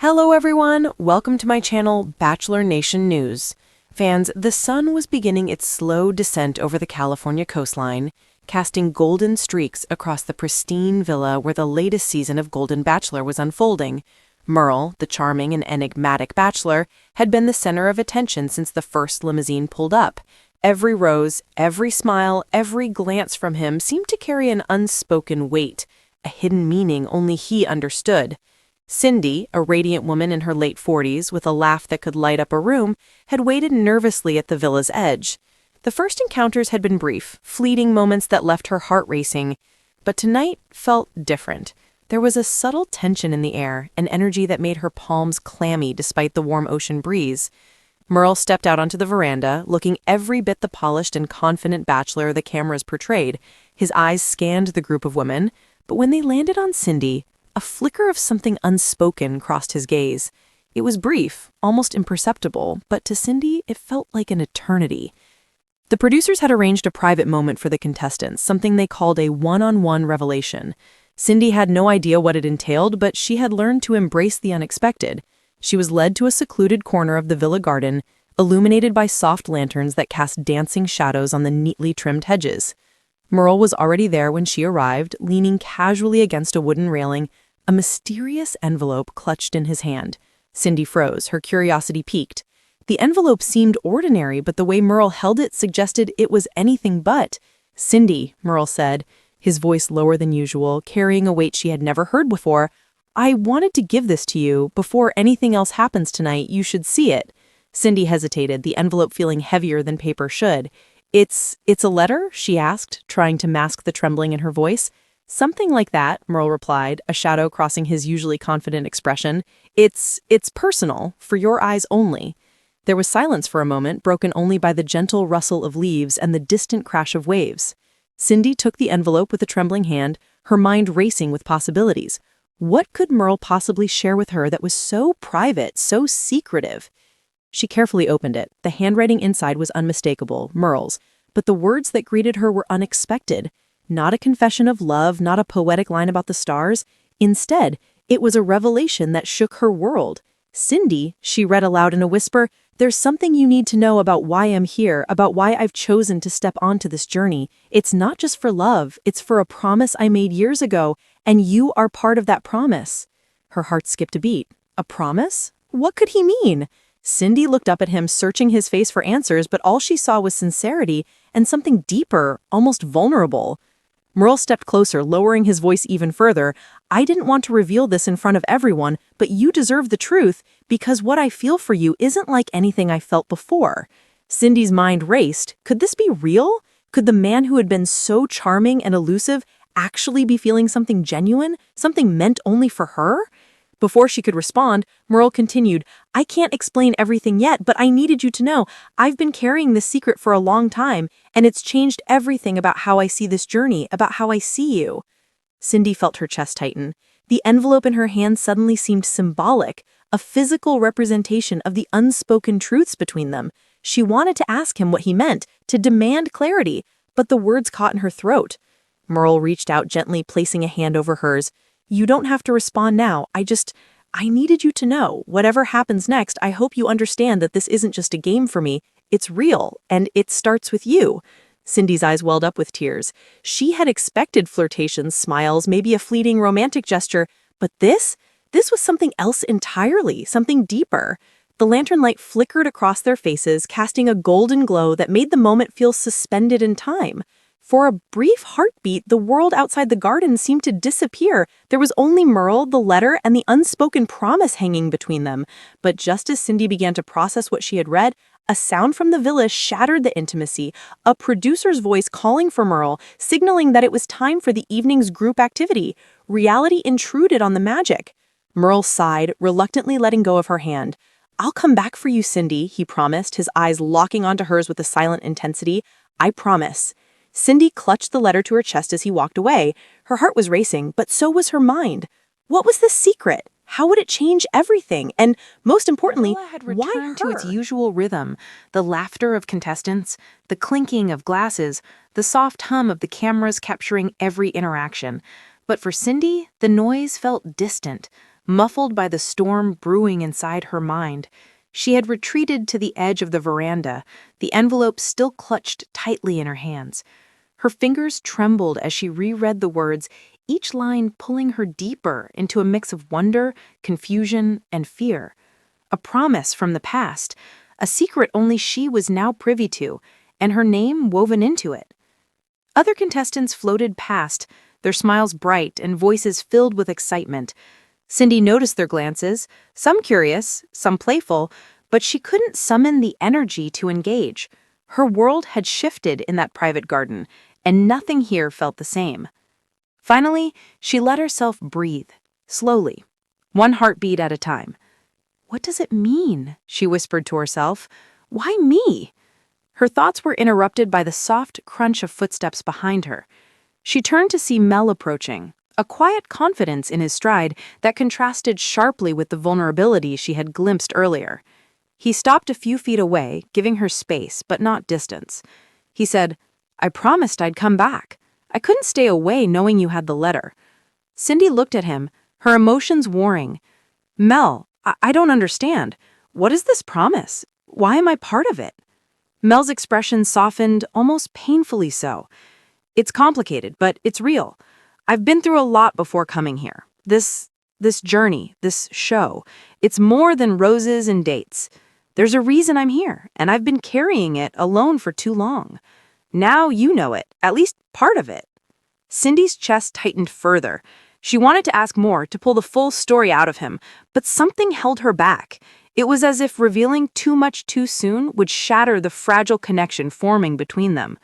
Hello everyone, welcome to my channel Bachelor Nation News. Fans, the sun was beginning its slow descent over the California coastline, casting golden streaks across the pristine villa where the latest season of Golden Bachelor was unfolding. Merle, the charming and enigmatic bachelor, had been the center of attention since the first limousine pulled up. Every rose, every smile, every glance from him seemed to carry an unspoken weight, a hidden meaning only he understood. Cindy, a radiant woman in her late 40s with a laugh that could light up a room, had waited nervously at the villa's edge. The first encounters had been brief, fleeting moments that left her heart racing, but tonight felt different. There was a subtle tension in the air, an energy that made her palms clammy despite the warm ocean breeze. Merle stepped out onto the veranda, looking every bit the polished and confident bachelor the cameras portrayed. His eyes scanned the group of women, but when they landed on Cindy, a flicker of something unspoken crossed his gaze. It was brief, almost imperceptible, but to Cindy it felt like an eternity. The producers had arranged a private moment for the contestants, something they called a one-on-one revelation. Cindy had no idea what it entailed, but she had learned to embrace the unexpected. She was led to a secluded corner of the villa garden, illuminated by soft lanterns that cast dancing shadows on the neatly trimmed hedges. Merle was already there when she arrived, leaning casually against a wooden railing, a mysterious envelope clutched in his hand. Cindy froze, her curiosity piqued. The envelope seemed ordinary, but the way Merle held it suggested it was anything but. "Cindy," Merle said, his voice lower than usual, carrying a weight she had never heard before, "I wanted to give this to you. Before anything else happens tonight, you should see it." Cindy hesitated, the envelope feeling heavier than paper should. It's a letter?" she asked, trying to mask the trembling in her voice. "Something like that," Merle replied, a shadow crossing his usually confident expression. It's personal, for your eyes only." There was silence for a moment, broken only by the gentle rustle of leaves and the distant crash of waves. Cindy took the envelope with a trembling hand, her mind racing with possibilities. What could Merle possibly share with her that was so private, so secretive? She carefully opened it. The handwriting inside was unmistakable, Merle's, but the words that greeted her were unexpected. Not a confession of love, not a poetic line about the stars. Instead, it was a revelation that shook her world. "Cindy," she read aloud in a whisper, "there's something you need to know about why I'm here, about why I've chosen to step onto this journey. It's not just for love, it's for a promise I made years ago, and you are part of that promise." Her heart skipped a beat. A promise? What could he mean? Cindy looked up at him, searching his face for answers, but all she saw was sincerity and something deeper, almost vulnerable. Merle stepped closer, lowering his voice even further. "I didn't want to reveal this in front of everyone, but you deserve the truth, because what I feel for you isn't like anything I felt before." Cindy's mind raced. Could this be real? Could the man who had been so charming and elusive actually be feeling something genuine, something meant only for her? Before she could respond, Merle continued, "I can't explain everything yet, but I needed you to know. I've been carrying this secret for a long time, and it's changed everything about how I see this journey, about how I see you." Cindy felt her chest tighten. The envelope in her hand suddenly seemed symbolic, a physical representation of the unspoken truths between them. She wanted to ask him what he meant, to demand clarity, but the words caught in her throat. Merle reached out gently, placing a hand over hers. "You don't have to respond now. I needed you to know. Whatever happens next, I hope you understand that this isn't just a game for me. It's real, and it starts with you." Cindy's eyes welled up with tears. She had expected flirtations, smiles, maybe a fleeting romantic gesture, but this was something else entirely, something deeper. The lantern light flickered across their faces, casting a golden glow that made the moment feel suspended in time. For a brief heartbeat, the world outside the garden seemed to disappear. There was only Merle, the letter, and the unspoken promise hanging between them. But just as Cindy began to process what she had read, a sound from the villa shattered the intimacy, a producer's voice calling for Merle, signaling that it was time for the evening's group activity. Reality intruded on the magic. Merle sighed, reluctantly letting go of her hand. "I'll come back for you, Cindy," he promised, his eyes locking onto hers with a silent intensity. "I promise." Cindy clutched the letter to her chest as he walked away. Her heart was racing, but so was her mind. What was the secret? How would it change everything? And most importantly, why her? To its usual rhythm, the laughter of contestants, the clinking of glasses, the soft hum of the cameras capturing every interaction. But for Cindy, the noise felt distant, muffled by the storm brewing inside her mind. She had retreated to the edge of the veranda, the envelope still clutched tightly in her hands. Her fingers trembled as she reread the words, each line pulling her deeper into a mix of wonder, confusion, and fear. A promise from the past, a secret only she was now privy to, and her name woven into it. Other contestants floated past, their smiles bright and voices filled with excitement. Cindy noticed their glances, some curious, some playful, but she couldn't summon the energy to engage. Her world had shifted in that private garden, and nothing here felt the same. Finally, she let herself breathe, slowly, one heartbeat at a time. "What does it mean?" she whispered to herself. "Why me?" Her thoughts were interrupted by the soft crunch of footsteps behind her. She turned to see Mel approaching, a quiet confidence in his stride that contrasted sharply with the vulnerability she had glimpsed earlier. He stopped a few feet away, giving her space, but not distance. He said, "I promised I'd come back. I couldn't stay away knowing you had the letter." Cindy looked at him, her emotions warring. "Mel, I don't understand. What is this promise? Why am I part of it?" Mel's expression softened, almost painfully so. "It's complicated, but it's real. I've been through a lot before coming here. This journey, this show, it's more than roses and dates. There's a reason I'm here, and I've been carrying it alone for too long. Now you know it, at least part of it." Cindy's chest tightened further. She wanted to ask more, to pull the full story out of him, but something held her back. It was as if revealing too much too soon would shatter the fragile connection forming between them.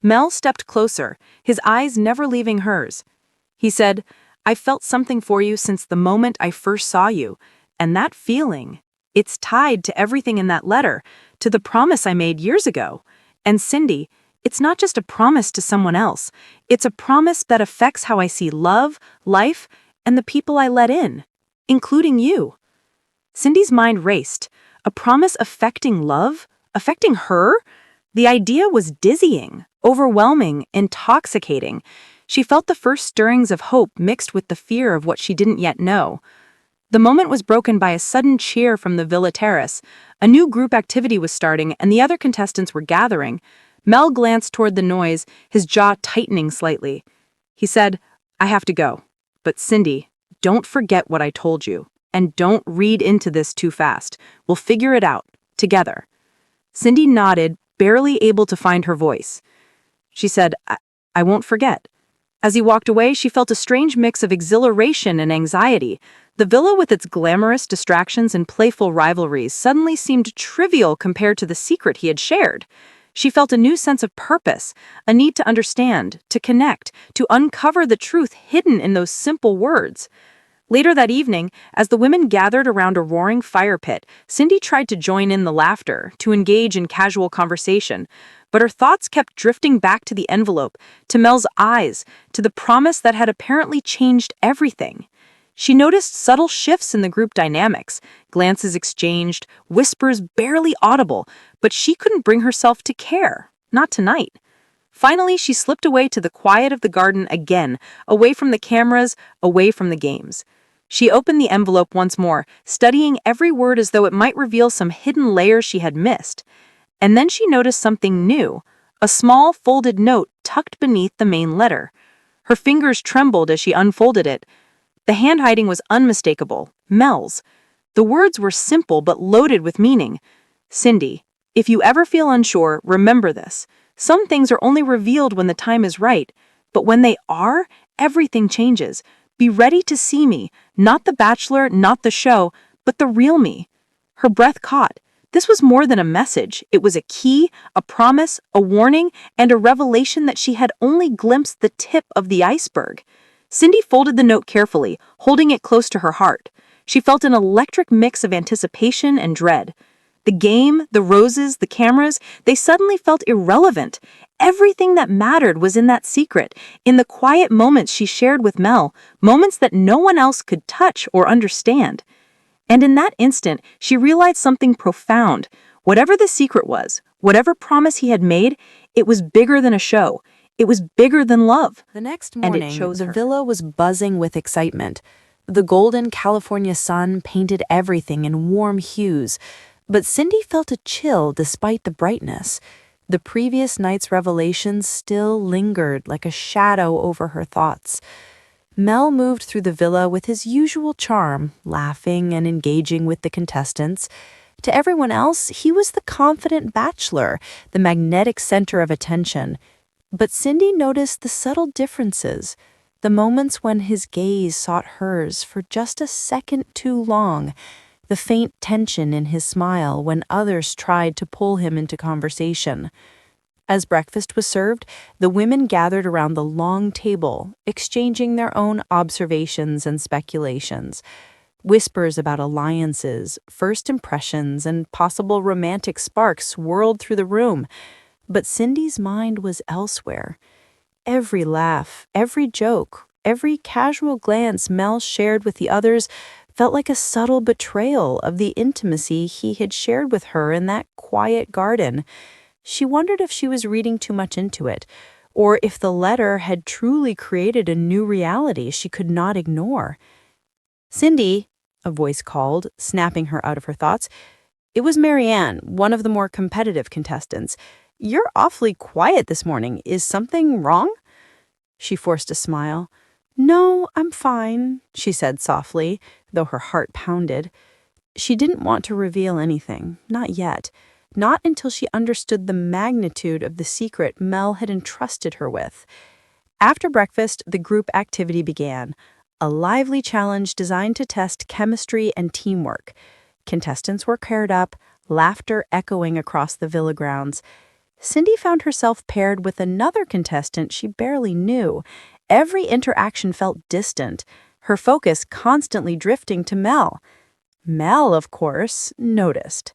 Mel stepped closer, his eyes never leaving hers. He said, "I felt something for you since the moment I first saw you, and that feeling, it's tied to everything in that letter, to the promise I made years ago. And Cindy, it's not just a promise to someone else. It's a promise that affects how I see love, life, and the people I let in, including you." Cindy's mind raced. A promise affecting love? Affecting her? The idea was dizzying, overwhelming, intoxicating. She felt the first stirrings of hope mixed with the fear of what she didn't yet know. The moment was broken by a sudden cheer from the villa terrace. A new group activity was starting, and the other contestants were gathering. Mel glanced toward the noise, his jaw tightening slightly. He said, "I have to go. But Cindy, don't forget what I told you. And don't read into this too fast. We'll figure it out, together." Cindy nodded, barely able to find her voice. She said, I won't forget." As he walked away, she felt a strange mix of exhilaration and anxiety. The villa with its glamorous distractions and playful rivalries suddenly seemed trivial compared to the secret he had shared. She felt a new sense of purpose, a need to understand, to connect, to uncover the truth hidden in those simple words. Later that evening, as the women gathered around a roaring fire pit, Cindy tried to join in the laughter, to engage in casual conversation, but her thoughts kept drifting back to the envelope, to Mel's eyes, to the promise that had apparently changed everything. She noticed subtle shifts in the group dynamics, glances exchanged, whispers barely audible, but she couldn't bring herself to care, not tonight. Finally, she slipped away to the quiet of the garden again, away from the cameras, away from the games. She opened the envelope once more, studying every word as though it might reveal some hidden layer she had missed. And then she noticed something new, a small folded note tucked beneath the main letter. Her fingers trembled as she unfolded it. The handwriting was unmistakable, Mel's. The words were simple but loaded with meaning. "Cindy, if you ever feel unsure, remember this. Some things are only revealed when the time is right, but when they are, everything changes. Be ready to see me, not the Bachelor, not the show, but the real me." Her breath caught. This was more than a message. It was a key, a promise, a warning, and a revelation that she had only glimpsed the tip of the iceberg. Cindy folded the note carefully, holding it close to her heart. She felt an electric mix of anticipation and dread. The game, the roses, the cameras, they suddenly felt irrelevant. Everything that mattered was in that secret, in the quiet moments she shared with Mel, moments that no one else could touch or understand. And in that instant, she realized something profound. Whatever the secret was, whatever promise he had made, it was bigger than a show. It was bigger than love. The next And it morning, chose the her. villa was buzzing with excitement. The golden California sun painted everything in warm hues, but Cindy felt a chill despite the brightness. The previous night's revelations still lingered like a shadow over her thoughts. Mel moved through the villa with his usual charm, laughing and engaging with the contestants. To everyone else, he was the confident bachelor, the magnetic center of attention. But Cindy noticed the subtle differences, the moments when his gaze sought hers for just a second too long, the faint tension in his smile when others tried to pull him into conversation. As breakfast was served, the women gathered around the long table, exchanging their own observations and speculations. Whispers about alliances, first impressions, and possible romantic sparks swirled through the room, but Cindy's mind was elsewhere. Every laugh, every joke, every casual glance Mel shared with the others felt like a subtle betrayal of the intimacy he had shared with her in that quiet garden. She wondered if she was reading too much into it, or if the letter had truly created a new reality she could not ignore. "Cindy," a voice called, snapping her out of her thoughts. It was Marianne, one of the more competitive contestants. "You're awfully quiet this morning. Is something wrong?" She forced a smile. "No, I'm fine," she said softly, though her heart pounded. She didn't want to reveal anything, not yet. Not until she understood the magnitude of the secret Mel had entrusted her with. After breakfast, the group activity began, a lively challenge designed to test chemistry and teamwork. Contestants were paired up, laughter echoing across the villa grounds. Cindy found herself paired with another contestant she barely knew. Every interaction felt distant, her focus constantly drifting to Mel. Mel, of course, noticed.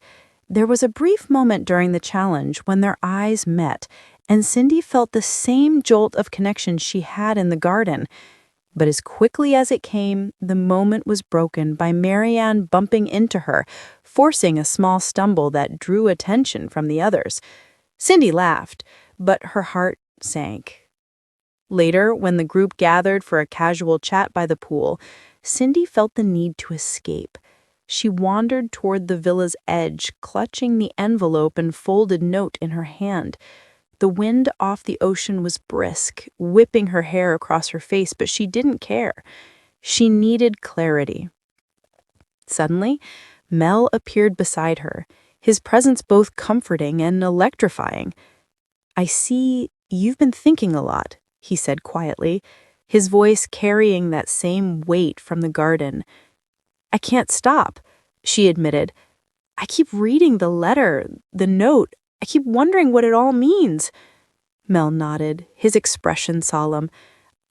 There was a brief moment during the challenge when their eyes met, and Cindy felt the same jolt of connection she had in the garden. But as quickly as it came, the moment was broken by Marianne bumping into her, forcing a small stumble that drew attention from the others. Cindy laughed, but her heart sank. Later, when the group gathered for a casual chat by the pool, Cindy felt the need to escape. She wandered toward the villa's edge, clutching the envelope and folded note in her hand. The wind off the ocean was brisk, whipping her hair across her face, but she didn't care. She needed clarity. Suddenly, Mel appeared beside her, his presence both comforting and electrifying. "I see you've been thinking a lot," he said quietly, his voice carrying that same weight from the garden. "I can't stop," she admitted. "I keep reading the letter, the note. I keep wondering what it all means." Mel nodded, his expression solemn.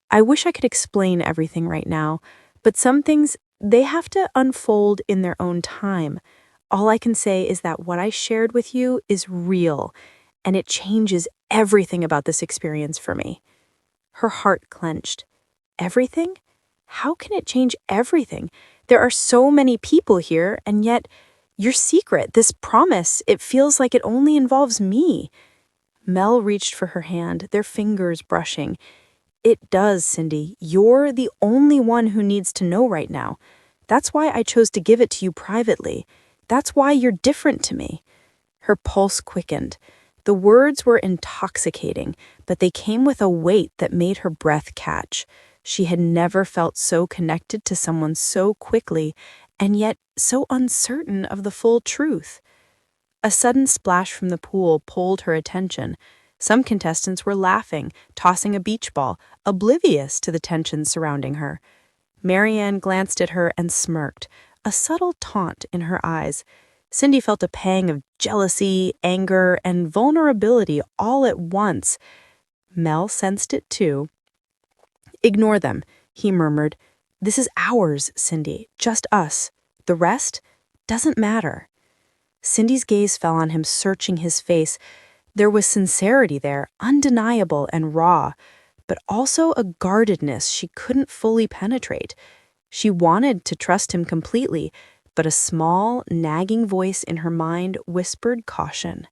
"I wish I could explain everything right now, but some things, they have to unfold in their own time. All I can say is that what I shared with you is real, and it changes everything about this experience for me." Her heart clenched. Everything? How can it change everything? There are so many people here, and yet your secret, this promise, it feels like it only involves me. Mel reached for her hand, their fingers brushing. "It does, Cindy. You're the only one who needs to know right now. That's why I chose to give it to you privately. That's why you're different to me." Her pulse quickened. The words were intoxicating, but they came with a weight that made her breath catch. She had never felt so connected to someone so quickly, and yet so uncertain of the full truth. A sudden splash from the pool pulled her attention. Some contestants were laughing, tossing a beach ball, oblivious to the tension surrounding her. Marianne glanced at her and smirked, a subtle taunt in her eyes. Cindy felt a pang of jealousy, anger, and vulnerability all at once. Mel sensed it too. "Ignore them," he murmured. "This is ours, Cindy, just us. The rest doesn't matter." Cindy's gaze fell on him, searching his face. There was sincerity there, undeniable and raw, but also a guardedness she couldn't fully penetrate. She wanted to trust him completely, but a small, nagging voice in her mind whispered caution.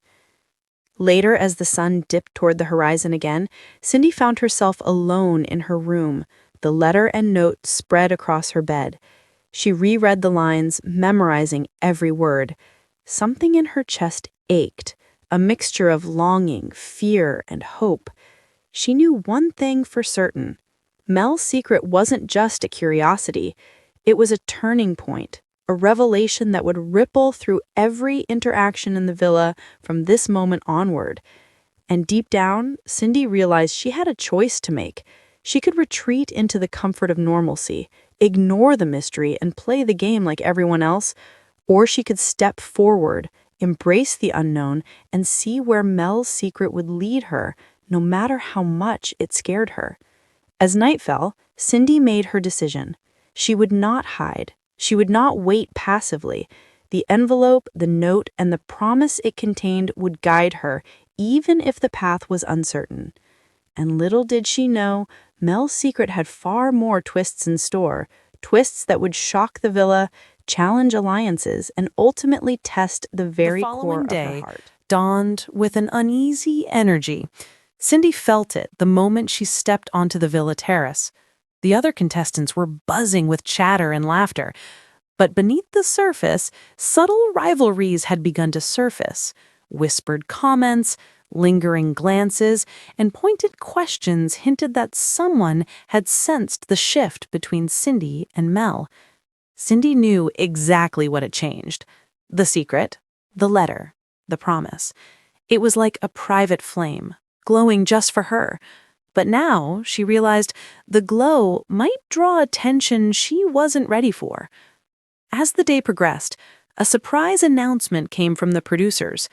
Later, as the sun dipped toward the horizon again, Cindy found herself alone in her room, the letter and note spread across her bed. She reread the lines, memorizing every word. Something in her chest ached, a mixture of longing, fear, and hope. She knew one thing for certain. Mel's secret wasn't just a curiosity. It was a turning point, a revelation that would ripple through every interaction in the villa from this moment onward. And deep down, Cindy realized she had a choice to make. She could retreat into the comfort of normalcy, ignore the mystery, and play the game like everyone else, or she could step forward, embrace the unknown, and see where Mel's secret would lead her, no matter how much it scared her. As night fell, Cindy made her decision. She would not hide. She would not wait passively. The envelope, the note, and the promise it contained would guide her, even if the path was uncertain. And little did she know, Mel's secret had far more twists in store, twists that would shock the villa, challenge alliances, and ultimately test the very core of her heart. Dawned with an uneasy energy. Cindy felt it the moment she stepped onto the villa terrace. The other contestants were buzzing with chatter and laughter, but beneath the surface, subtle rivalries had begun to surface. Whispered comments, lingering glances, and pointed questions hinted that someone had sensed the shift between Cindy and Mel. Cindy knew exactly what had changed. The secret, the letter, the promise. It was like a private flame, glowing just for her. But now, she realized, the glow might draw attention she wasn't ready for. As the day progressed, a surprise announcement came from the producers.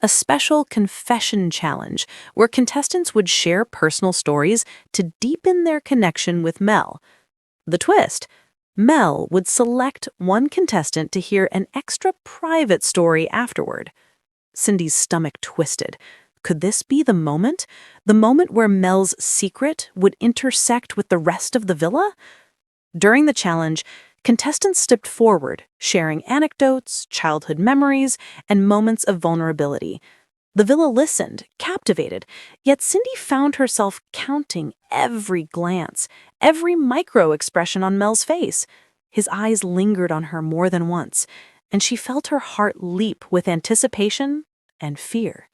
A special confession challenge where contestants would share personal stories to deepen their connection with Mel. The twist: Mel would select one contestant to hear an extra private story afterward. Cindy's stomach twisted. Could this be the moment? The moment where Mel's secret would intersect with the rest of the villa? During the challenge, contestants stepped forward, sharing anecdotes, childhood memories, and moments of vulnerability. The villa listened, captivated, yet Cindy found herself counting every glance, every micro-expression on Mel's face. His eyes lingered on her more than once, and she felt her heart leap with anticipation and fear.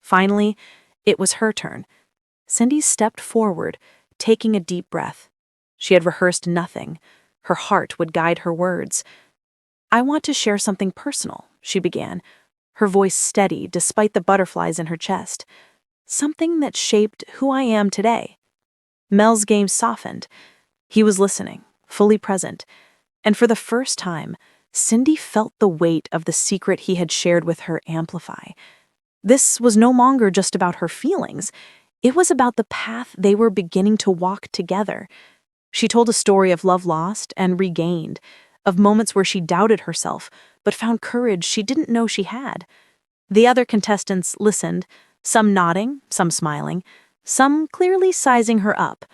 Finally, it was her turn. Cindy stepped forward, taking a deep breath. She had rehearsed nothing. Her heart would guide her words. "I want to share something personal," she began, her voice steady despite the butterflies in her chest. "Something that shaped who I am today." Mel's gaze softened. He was listening, fully present, and for the first time, Cindy felt the weight of the secret he had shared with her amplify. This was no longer just about her feelings. It was about the path they were beginning to walk together. She told a story of love lost and regained, of moments where she doubted herself, but found courage she didn't know she had. The other contestants listened, some nodding, some smiling, some clearly sizing her up.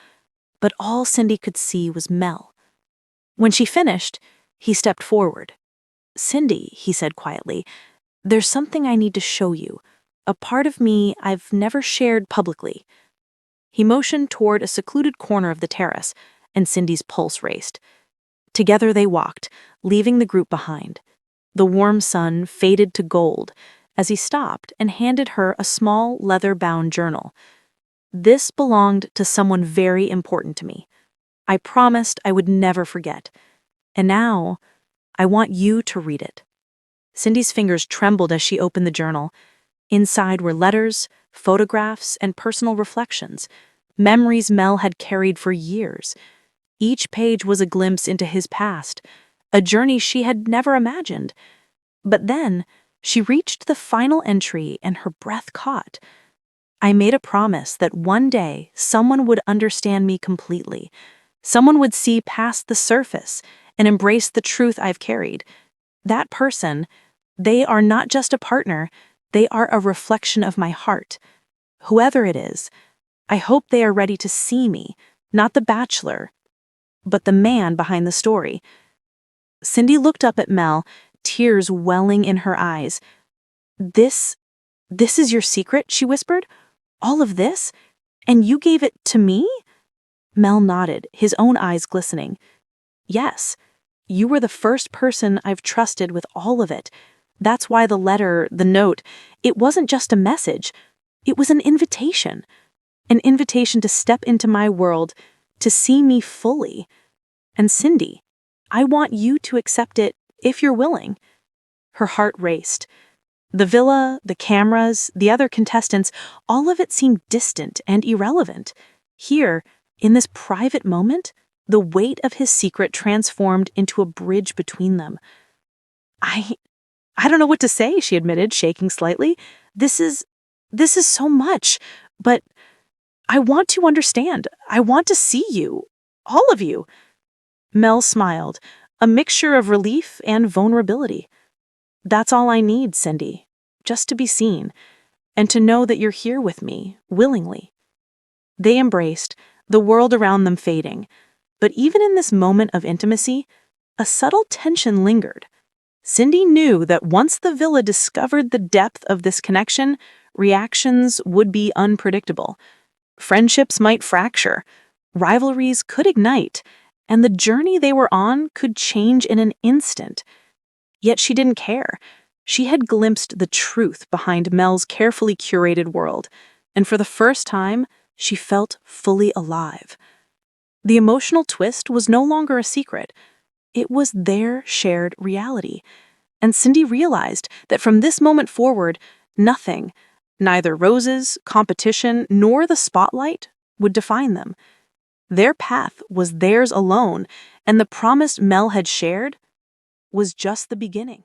But all Cindy could see was Mel. When she finished, he stepped forward. "Cindy," he said quietly, "there's something I need to show you, a part of me I've never shared publicly." He motioned toward a secluded corner of the terrace, and Cindy's pulse raced. Together they walked, leaving the group behind. The warm sun faded to gold as he stopped and handed her a small leather-bound journal. "This belonged to someone very important to me. I promised I would never forget. And now, I want you to read it." Cindy's fingers trembled as she opened the journal. Inside were letters, photographs, and personal reflections, memories Mel had carried for years. Each page was a glimpse into his past, a journey she had never imagined. But then, she reached the final entry and her breath caught. "I made a promise that one day someone would understand me completely. Someone would see past the surface and embrace the truth I've carried. That person, they are not just a partner, they are a reflection of my heart. Whoever it is, I hope they are ready to see me, not the Bachelor, but the man behind the story." Cindy looked up at Mel, tears welling in her eyes. This is your secret," she whispered. "All of this? And you gave it to me?" Mel nodded, his own eyes glistening. Yes, you were the first person I've trusted with all of it. That's why the letter, the note, it wasn't just a message. It was an invitation. An invitation to step into my world, to see me fully. And Cindy, I want you to accept it if you're willing. Her heart raced. The villa, the cameras, the other contestants, all of it seemed distant and irrelevant. Here, in this private moment, the weight of his secret transformed into a bridge between them. I don't know what to say, she admitted, shaking slightly. This is so much, but I want to understand. I want to see you. All of you. Mel smiled, a mixture of relief and vulnerability. That's all I need, Cindy. Just to be seen, and to know that you're here with me, willingly. They embraced, the world around them fading. But even in this moment of intimacy, a subtle tension lingered. Cindy knew that once the villa discovered the depth of this connection, reactions would be unpredictable. Friendships might fracture, rivalries could ignite, and the journey they were on could change in an instant. Yet she didn't care. She had glimpsed the truth behind Mel's carefully curated world, and for the first time, she felt fully alive. The emotional twist was no longer a secret. It was their shared reality. And Cindy realized that from this moment forward, nothing, neither roses, competition, nor the spotlight, would define them. Their path was theirs alone, and the promise Mel had shared was just the beginning.